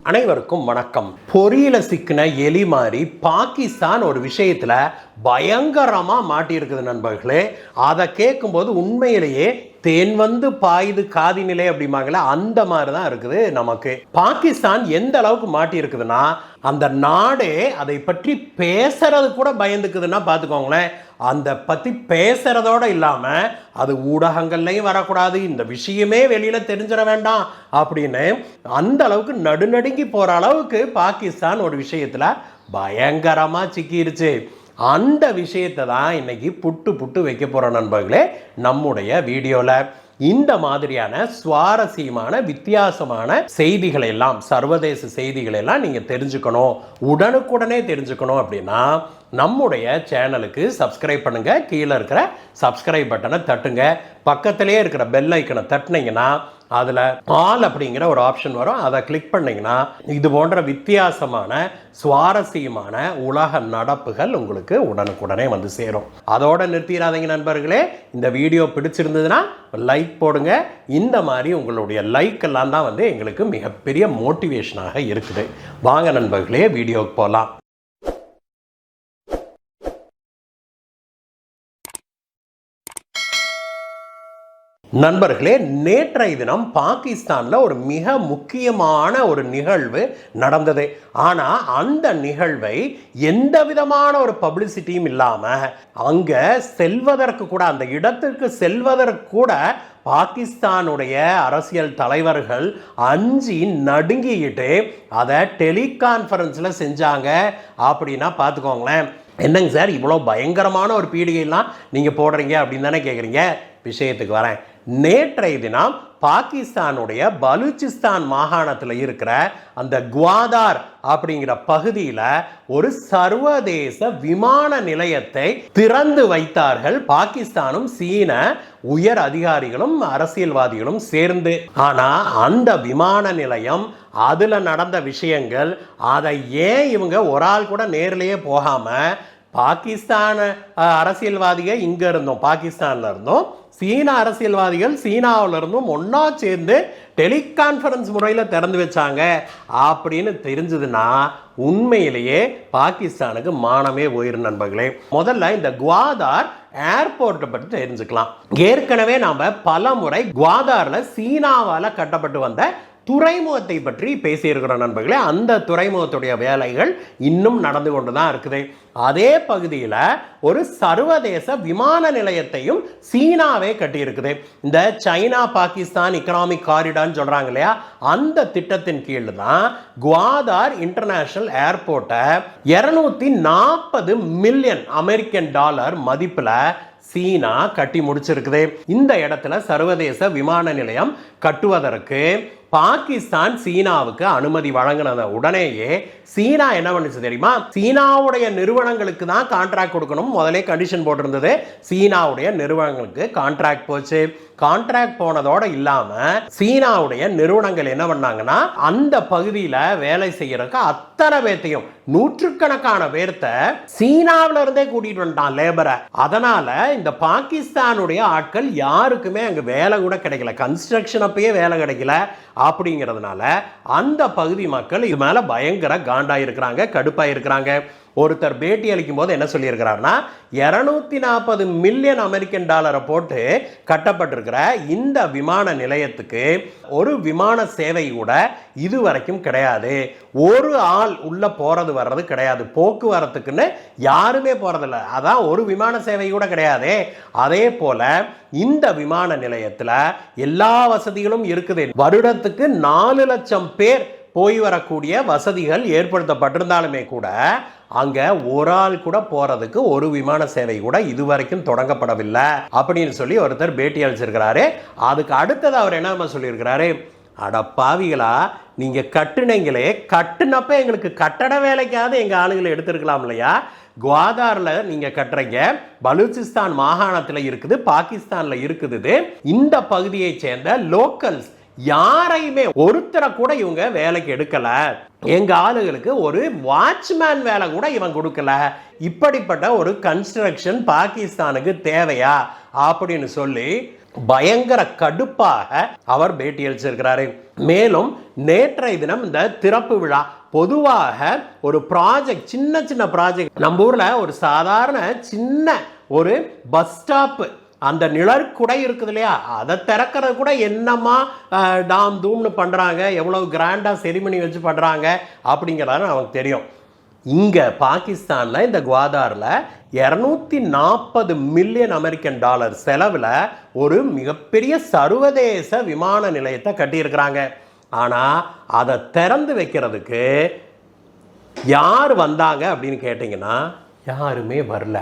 அனைவருக்கும் வணக்கம். பொறியில சிக்கின எலி மாதிரி பாகிஸ்தான் ஒரு விஷயத்துல பயங்கரமா மாட்டியிருக்குது நண்பர்களே. அதை கேட்கும்போது உண்மையிலேயே தேன் வந்து பாயுது காதி நிலை அப்படிம்பாங்களே, அந்த மாதிரி தான் இருக்குது நமக்கு. பாகிஸ்தான் எந்த அளவுக்கு மாட்டி இருக்குதுன்னா, அந்த நாடே அதை பற்றி பேசுறது கூட பயந்துக்குதுன்னா பார்த்துக்கோங்களேன். அந்த பற்றி பேசுறதோட இல்லாமல் அது ஊடகங்கள்லையும் வரக்கூடாது, இந்த விஷயமே வெளியில் தெரிஞ்சிட வேண்டாம் அப்படின்னு அந்த அளவுக்கு நடுநடுங்கி போகிற அளவுக்கு பாகிஸ்தான் ஒரு விஷயத்தில் பயங்கரமாக சிக்கிருச்சு. அந்த விஷயத்தை தான் இன்னைக்கு புட்டு வைக்க போகிற நண்பர்களே நம்முடைய வீடியோவில். இந்த மாதிரியான சுவாரஸ்யமான வித்தியாசமான செய்திகளை எல்லாம், சர்வதேச செய்திகளை எல்லாம் நீங்கள் தெரிஞ்சுக்கணும், உடனுக்குடனே தெரிஞ்சுக்கணும் அப்படின்னா நம்முடைய சேனலுக்கு சப்ஸ்கிரைப் பண்ணுங்க. கீழே இருக்கிற சப்ஸ்கிரைப் பட்டனை தட்டுங்க. பக்கத்திலே இருக்கிற பெல் ஐக்கனை தட்டினீங்கன்னா அதில் ஆல் அப்படிங்கிற ஒரு ஆப்ஷன் வரும். அதை கிளிக் பண்ணிங்கன்னா இது போன்ற வித்தியாசமான சுவாரஸ்யமான உலக நடப்புகள் உங்களுக்கு உடனுக்குடனே வந்து சேரும். அதோட நிறுத்திடாதீங்க நண்பர்களே. இந்த வீடியோ பிடிச்சிருந்ததுன்னா லைக் போடுங்க. இந்த மாதிரி உங்களுடைய லைக் எல்லாம் தான் வந்து எங்களுக்கு மிகப்பெரிய மோட்டிவேஷனாக இருக்குது. வாங்க நண்பர்களே, வீடியோவுக்கு போகலாம். நண்பர்களே, நேற்றைய தினம் பாகிஸ்தானில் ஒரு மிக முக்கியமான ஒரு நிகழ்வு நடந்தது. ஆனால் அந்த நிகழ்வை எந்த விதமான ஒரு பப்ளிசிட்டியும் இல்லாமல் அங்கே செல்வதற்கு கூட, அந்த இடத்திற்கு செல்வதற்கு கூட பாகிஸ்தானுடைய அரசியல் தலைவர்கள் அஞ்சி நடுங்கிக்கிட்டு அதை டெலிகான்ஃபரன்ஸில் செஞ்சாங்க அப்படின்னா பார்த்துக்கோங்களேன். என்னங்க சார் இவ்வளோ பயங்கரமான ஒரு பீடிகைலாம் நீங்கள் போடுறீங்க அப்படின்னு தானே கேட்குறீங்க. விஷயத்துக்கு வரேன். நேற்றைய தினம் பாகிஸ்தானுடைய பலூச்சிஸ்தான் மாகாணத்தில் இருக்கிற அந்த குவாதார் அப்படிங்கிற பகுதியில் ஒரு சர்வதேச விமான நிலையத்தை திறந்து வைத்தார்கள் பாகிஸ்தானும் சீன உயர் அதிகாரிகளும் அரசியல்வாதிகளும் சேர்ந்து. ஆனால் அந்த விமான நிலையம், அதில் நடந்த விஷயங்கள், அதை ஏன் இவங்க ஒரு ஆள் கூட நேரிலேயே போகாமல் பாகிஸ்தான் அரசியல்வாதிகள் இங்கே இருந்தோம், பாகிஸ்தானில் இருந்தோம், சீன அரசியல்வாதிகள் சீனாவில் இருந்தும் ஒன்றா சேர்ந்து டெலிகான்ஃபரன்ஸ் முறையில் திறந்து வச்சாங்க அப்படின்னு தெரிஞ்சதுன்னா உண்மையிலேயே பாகிஸ்தானுக்கு மானமே போயிரும் நண்பர்களே. முதல்ல இந்த குவாதார் ஏர்போர்ட்டை பற்றி தெரிஞ்சுக்கலாம். ஏற்கனவே நாம் பல முறை குவாதாரில் சீனாவால் கட்டப்பட்டு வந்த துறைமுகத்தை பற்றி பேசியிருக்கிறோம் நண்பர்களே. அந்த துறைமுகத்துடைய வேலைகள் இன்னும் நடந்து கொண்டு தான் இருக்குது. அதே பகுதியில் ஒரு சர்வதேச விமான நிலையத்தையும் சீனாவே கட்டியிருக்குது. இந்த சைனா பாகிஸ்தான் எக்கனாமிக் காரிடார்னு சொல்கிறாங்க இல்லையா, அந்த திட்டத்தின் கீழ் தான் குவாதார் இன்டர்நேஷனல் ஏர்போர்ட்டை 240 மில்லியன் அமெரிக்கன் டாலர் மதிப்பில் சீனா கட்டி முடிச்சிருக்குது. இந்த இடத்துல சர்வதேச விமான நிலையம் கட்டுவதற்கு பாகிஸ்தான் சீனாவுக்கு அனுமதி வழங்கினத உடனேயே சீனா என்ன பண்ணுச்சு தெரியுமா? சீனாவுடைய நிறுவனங்களுக்கு தான் கான்ட்ராக்ட் கொடுக்கணும் முதலே கண்டிஷன் போட்டிருந்தது. சீனாவுடைய நிறுவனங்களுக்கு கான்ட்ராக்ட் போச்சு. கான்ட்ராக்ட் போனதோட இல்லாம சீனாவுடைய நிறுவனங்கள் என்ன பண்ணாங்கன்னா அந்த பகுதியில் வேலை செய்யறதுக்கு அத்தனை பேர்த்தையும், நூற்றுக்கணக்கான பேர்த்த சீனாவில இருந்தே கூட்டிட்டு வந்துட்டான் லேபரை. அதனால இந்த பாகிஸ்தானுடைய ஆட்கள் யாருக்குமே அங்க வேலை கூட கிடைக்கல, கன்ஸ்ட்ரக்ஷன் அப்பயே வேலை கிடைக்கல. அப்படிங்கிறதுனால அந்த பகுதி மக்கள் இது மேல பயங்கர காண்டாயிருக்கிறாங்க, கடுப்பாயிருக்கிறாங்க. ஒருத்தர் பேட்டி அளிக்கும் போது என்ன சொல்லியிருக்கிறார்னா, 240 மில்லியன் அமெரிக்கன் டாலரை போட்டு கட்டப்பட்டிருக்கிற இந்த விமான நிலையத்துக்கு ஒரு விமான சேவை கூட இதுவரைக்கும் கிடையாது. ஒரு ஆள் உள்ள போறது வர்றது கிடையாது, போக்குவரத்துக்குன்னு யாருமே போறதில்லை. அதான் ஒரு விமான சேவை கூட கிடையாது. அதே போல இந்த விமான நிலையத்தில் எல்லா வசதிகளும் இருக்குது. வருடத்துக்கு 4 லட்சம் பேர் போய் வரக்கூடிய வசதிகள் ஏற்படுத்தப்பட்டிருந்தாலுமே கூட அங்க ஒரு ஆள் கூட போறதுக்கு ஒரு விமான சேவை கூட இதுவரைக்கும் தொடங்கப்படவில்லை அப்படின்னு சொல்லி ஒருத்தர் பேட்டி அளிச்சிருக்கிறாரு. அதுக்கு அடுத்தது அவர் என்ன சொல்லியிருக்கிறாரு, அட பாவிகளா, நீங்க கட்டுனீங்களே, கட்டுனப்ப எங்களுக்கு கட்டட வேலைக்காவது எங்க ஆளுங்களை எடுத்திருக்கலாம் இல்லையா? குவாதாரில் நீங்க கட்டுறீங்க, பலூச்சிஸ்தான் மாகாணத்தில் இருக்குது, பாகிஸ்தான்ல இருக்குது. இந்த பகுதியை சேர்ந்த லோக்கல்ஸ் யாரையுமே ஒருத்தரை கூட இவங்க வேலைக்கு எடுக்கல. எங்க ஆளுகளுக்கு ஒரு வாட்ச்மேன் வேலை கூட இவன் கொடுக்கல. இப்படிப்பட்ட ஒரு கன்ஸ்ட்ரக்ஷன் பாகிஸ்தானுக்கு தேவையா அப்படின்னு சொல்லி பயங்கர கடுப்பாக அவர் பேட்டியளிச்சிருக்கிறாரு. மேலும் நேற்றைய தினம் இந்த திறப்பு விழா, பொதுவாக ஒரு ப்ராஜெக்ட், சின்ன சின்ன ப்ராஜெக்ட், நம்ம ஊர்ல ஒரு சாதாரண சின்ன ஒரு பஸ் ஸ்டாப், அந்த நிழற்குடை இருக்குது இல்லையா, அதை திறக்கிறது கூட என்னமா டாம் தூம்னு பண்றாங்க, எவ்வளவு கிராண்டா செரிமனி வச்சு பண்றாங்க அப்படிங்கிறத நமக்கு தெரியும். இங்க பாகிஸ்தான்ல இந்த குவாதார்ல 240 மில்லியன் அமெரிக்கன் டாலர் செலவில் ஒரு மிகப்பெரிய சர்வதேச விமான நிலையத்தை கட்டியிருக்கிறாங்க. ஆனால் அதை திறந்து வைக்கிறதுக்கு யார் வந்தாங்க அப்படின்னு கேட்டிங்கன்னா யாருமே வரல.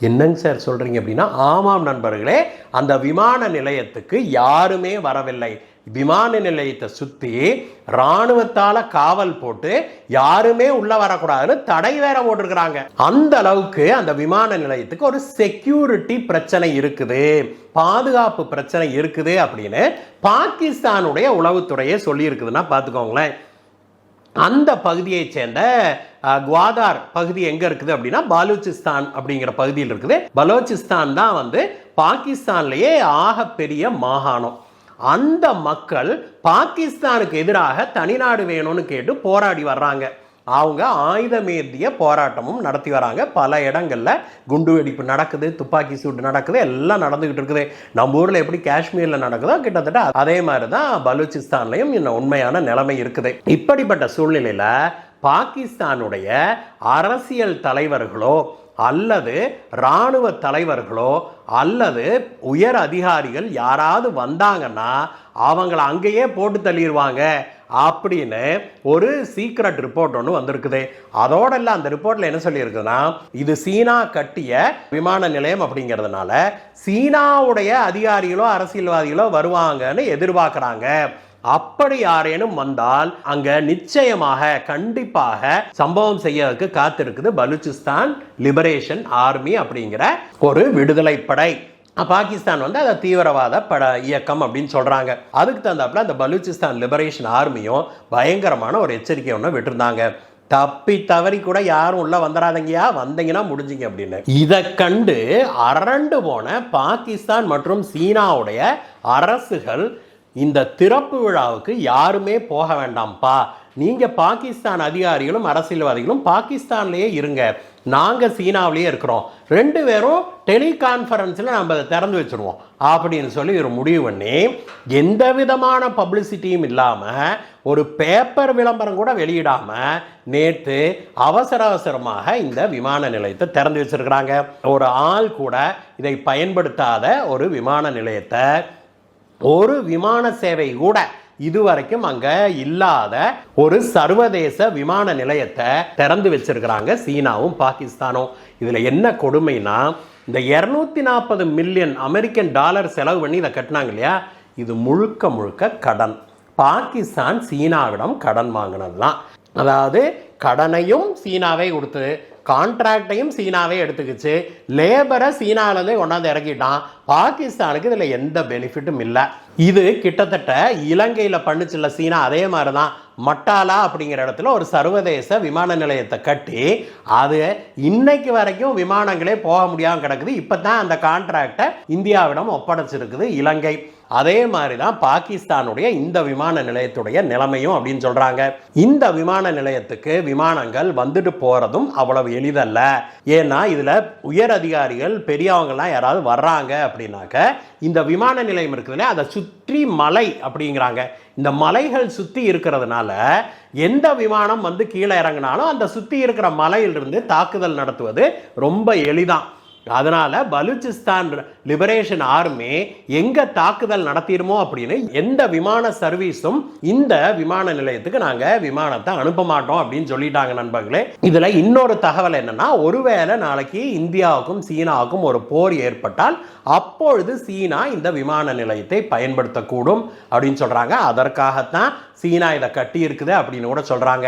என்னங்க சார் சொல்கிறீங்க அப்படின்னா, ஆமாம் நண்பர்களே, அந்த விமான நிலையத்துக்கு யாருமே வரவில்லை. விமான நிலையத்தை சுற்றி இராணுவத்தால் காவல் போட்டு யாருமே உள்ள வரக்கூடாதுன்னு தடை வேற போட்டிருக்கிறாங்க. அந்த அளவுக்கு அந்த விமான நிலையத்துக்கு ஒரு செக்யூரிட்டி பிரச்சனை இருக்குது, பாதுகாப்பு பிரச்சனை இருக்குது அப்படின்னு பாகிஸ்தானுடைய உளவுத்துறையே சொல்லி இருக்குதுன்னா பார்த்துக்கோங்களேன். அந்த பகுதியை சேர்ந்த குவாதார் பகுதி எங்க இருக்குது அப்படின்னா பலூச்சிஸ்தான் அப்படிங்கிற பகுதியில் இருக்குது. பலூச்சிஸ்தான் தான் பாகிஸ்தான்லேயே ஆகப்பெரிய மாகாணம். அந்த மக்கள் பாகிஸ்தானுக்கு எதிராக தனிநாடு வேணும்னு கேட்டு போராடி வர்றாங்க. அவங்க ஆயுதமேந்திய போராட்டமும் நடத்தி வராங்க. பல இடங்கள்ல குண்டு வெடிப்பு நடக்குது, துப்பாக்கி சூடு நடக்குது, எல்லாம் நடந்துகிட்டு இருக்குது. நம்ம ஊர்ல எப்படி காஷ்மீர்ல நடக்குதோ கிட்டத்தட்ட அதே மாதிரி தான் பலூச்சிஸ்தான்லையும் இன்னும் உண்மையான நிலைமை இருக்குது. இப்படிப்பட்ட சூழ்நிலையில பாகிஸ்தானுடைய அரசியல் தலைவர்களோ அல்லது இராணுவ தலைவர்களோ அல்லது உயர் அதிகாரிகள் யாராவது வந்தாங்கன்னா அவங்கள அங்கேயே போட்டு தள்ளிடுவாங்க அப்படின்னு ஒரு சீக்ரெட் ரிப்போர்ட் ஒன்று வந்திருக்குது. அதோட இல்லை, அந்த ரிப்போர்ட்ல என்ன சொல்லியிருக்குதுன்னா, இது சீனா கட்டிய விமான நிலையம் அப்படிங்கிறதுனால சீனாவுடைய அதிகாரிகளோ அரசியல்வாதிகளோ வருவாங்கன்னு எதிர்பார்க்குறாங்க. அப்படி யாரேனும் வந்தால் அங்க நிச்சயமாக கண்டிப்பாக சம்பவம் செய்யறதுக்கு காத்திருக்குது பலூச்சிஸ்தான் லிபரேஷன் ஆர்மி அப்படிங்கிற ஒரு விடுதலை படை. பாகிஸ்தான் அதை தீவிரவாத இயக்கம் அப்படின்னு சொல்றாங்க. அதுக்கு தகுந்தாப்புல அந்த பலூச்சிஸ்தான் லிபரேஷன் ஆர்மியும் பயங்கரமான ஒரு எச்சரிக்கை ஒன்று விட்டுருந்தாங்க. தப்பி தவறி கூட யாரும் உள்ள வந்துடாதங்கயா, வந்தீங்கன்னா முடிஞ்சிங்க அப்படின்னு. இதை கண்டு அரண்டு போன பாகிஸ்தான் மற்றும் சீனாவுடைய அரசுகள் இந்த திறப்பு விழாவுக்கு யாருமே போக வேண்டாம்ப்பா, நீங்க பாகிஸ்தான் அதிகாரிகளும் அரசியல்வாதிகளும் பாகிஸ்தான்லயே இருங்க, நாங்க சீனாவிலேயே இருக்கிறோம், ரெண்டு பேரும் டெலிகான்ஃபரன்ஸ்ல நம்ம அதை திறந்து வச்சிருவோம் அப்படின்னு சொல்லி ஒரு முடிவு பண்ணி எந்த விதமான பப்ளிசிட்டியும் இல்லாம ஒரு பேப்பர் விளம்பரம் கூட வெளியிடாம நேற்று அவசர அவசரமாக இந்த விமான நிலையத்தை திறந்து வச்சிருக்கிறாங்க. ஒரு ஆள் கூட இதை பயன்படுத்தாத ஒரு விமான நிலையத்தை, ஒரு விமான சேவை கூட இதுவரைக்கும் அங்க இல்லாத ஒரு சர்வதேச விமான நிலையத்தை திறந்து வச்சிருக்கிறாங்க சீனாவும் பாகிஸ்தானும். இதுல என்ன கொடுமைனா, இந்த 240 மில்லியன் அமெரிக்கன் டாலர் செலவு பண்ணி இதை கட்டினாங்க இல்லையா, இது முழுக்க முழுக்க கடன். பாகிஸ்தான் சீனாவிடம் கடன் வாங்கினதுதான். அதாவது கடனையும் சீனாவே கொடுத்து, கான்ட்ராக்டையும் சீனாவே எடுத்துக்கிச்சு, லேபரை சீனாவிலேருந்தே கொண்டாந்து இறக்கிட்டான். பாகிஸ்தானுக்கு இதில் எந்த பெனிஃபிட்டும் இல்லை. இது கிட்டத்தட்ட இலங்கையில் பண்ணுச்சுல்ல சீனா, அதே மாதிரி தான் மட்டாலா அப்படிங்கிற இடத்துல ஒரு சர்வதேச விமான நிலையத்தை கட்டி அது இன்னைக்கு வரைக்கும் விமானங்களே போக முடியாமல் கிடக்குது. இப்போ தான் அந்த கான்ட்ராக்டை இந்தியாவிடம் ஒப்படைச்சிருக்குது இலங்கை. அதே மாதிரி தான் பாகிஸ்தானுடைய இந்த விமான நிலையத்துடைய நிலைமையும் அப்படின்னு சொல்றாங்க. இந்த விமான நிலையத்துக்கு விமானங்கள் வந்துட்டு போறதும் அவ்வளவு எளிதல்ல. ஏன்னா இதுல உயர் அதிகாரிகள் பெரியவங்கலாம் யாராவது வர்றாங்க அப்படின்னாக்க இந்த விமான நிலையம் இருக்குதுல்ல, அதை சுற்றி மலை அப்படிங்கிறாங்க. இந்த மலைகள் சுற்றி இருக்கிறதுனால எந்த விமானம் கீழே இறங்கினாலும் அந்த சுற்றி இருக்கிற மலையிலிருந்து தாக்குதல் நடத்துவது ரொம்ப எளிதான். அதனால பலூச்சிஸ்தான் லிபரேஷன் ஆர்மி எங்க தாக்குதல் நடத்திடுமோ அப்படின்னு எந்த விமான சர்வீஸும் இந்த விமான நிலையத்துக்கு நாங்க விமானத்தை அனுப்ப மாட்டோம் அப்படின்னு சொல்லிட்டாங்க நண்பர்களே. இதுல இன்னொரு தகவல் என்னன்னா, ஒருவேளை நாளைக்கு இந்தியாவுக்கும் சீனாவுக்கும் ஒரு போர் ஏற்பட்டால் அப்பொழுது சீனா இந்த விமான நிலையத்தை பயன்படுத்தக்கூடும் அப்படின்னு சொல்றாங்க. அதற்காகத்தான் சீனா இதை கட்டி இருக்குது அப்படின்னு கூட சொல்றாங்க.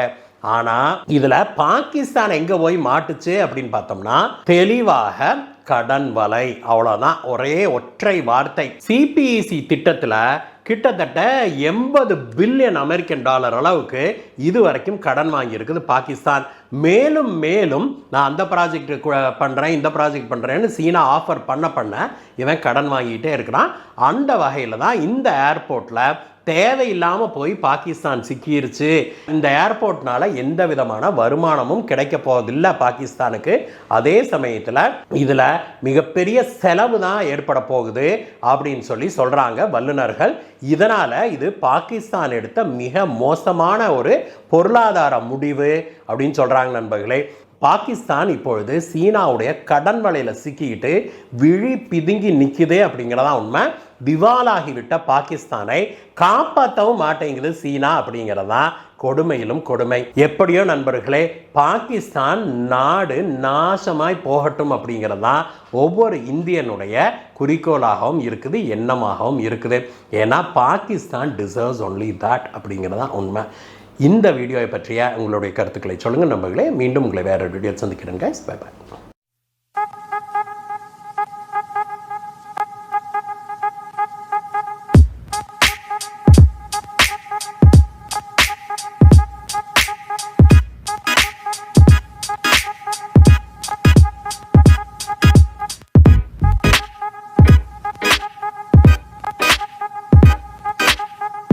ஆனால் இதில் பாகிஸ்தான் எங்கே போய் மாட்டுச்சு அப்படின்னு பார்த்தோம்னா தெளிவாக கடன் வலை, அவ்வளோதான். ஒரே ஒற்றை வார்த்தை. சிபிஇசி திட்டத்தில் கிட்டத்தட்ட 80 பில்லியன் அமெரிக்கன் டாலர் அளவுக்கு இதுவரைக்கும் கடன் வாங்கியிருக்குது பாகிஸ்தான். மேலும் மேலும் நான் அந்த ப்ராஜெக்ட் பண்ணுறேன், இந்த ப்ராஜெக்ட் பண்ணுறேன்னு சீனா ஆஃபர் பண்ண இவன் கடன் வாங்கிட்டே இருக்கிறான். அந்த வகையில் தான் இந்த ஏர்போர்ட்டில் தேவையில்லாமல் போய் பாகிஸ்தான் சிக்கிருச்சு. இந்த ஏர்போர்ட்னால எந்த விதமான வருமானமும் கிடைக்க போவதில்லை பாகிஸ்தானுக்கு. அதே சமயத்தில் இதில் மிகப்பெரிய செலவு தான் ஏற்பட போகுது அப்படின்னு சொல்லி சொல்கிறாங்க வல்லுநர்கள். இதனால் இது பாகிஸ்தான் எடுத்த மிக மோசமான ஒரு பொருளாதார முடிவு அப்படின்னு சொல்கிறாங்க நண்பர்களே. பாகிஸ்தான் இப்பொழுது சீனாவுடைய கடன் வலையில் சிக்கிக்கிட்டு விழி பிதுங்கி நிற்குது அப்படிங்கிறதான் உண்மை. திவாலாகிவிட்ட பாகிஸ்தானை காப்பாற்றவும் மாட்டேங்குது சீனா அப்படிங்கிறதான் கொடுமையிலும் கொடுமை. எப்படியோ நண்பர்களே, பாகிஸ்தான் நாடு நாசமாய் போகட்டும் அப்படிங்கிறது தான் ஒவ்வொரு இந்தியனுடைய குறிக்கோளாகவும் இருக்குது, எண்ணமாகவும் இருக்குது. ஏன்னா பாகிஸ்தான் டிசர்வ்ஸ் ஒன்லி தட் அப்படிங்கிறது தான் உண்மை. இந்த வீடியோவை பற்றிய உங்களுடைய கருத்துக்களை சொல்லுங்கள் நண்பர்களே. மீண்டும் உங்களை வேறு வீடியோ சந்திக்கிறேன். Bye by.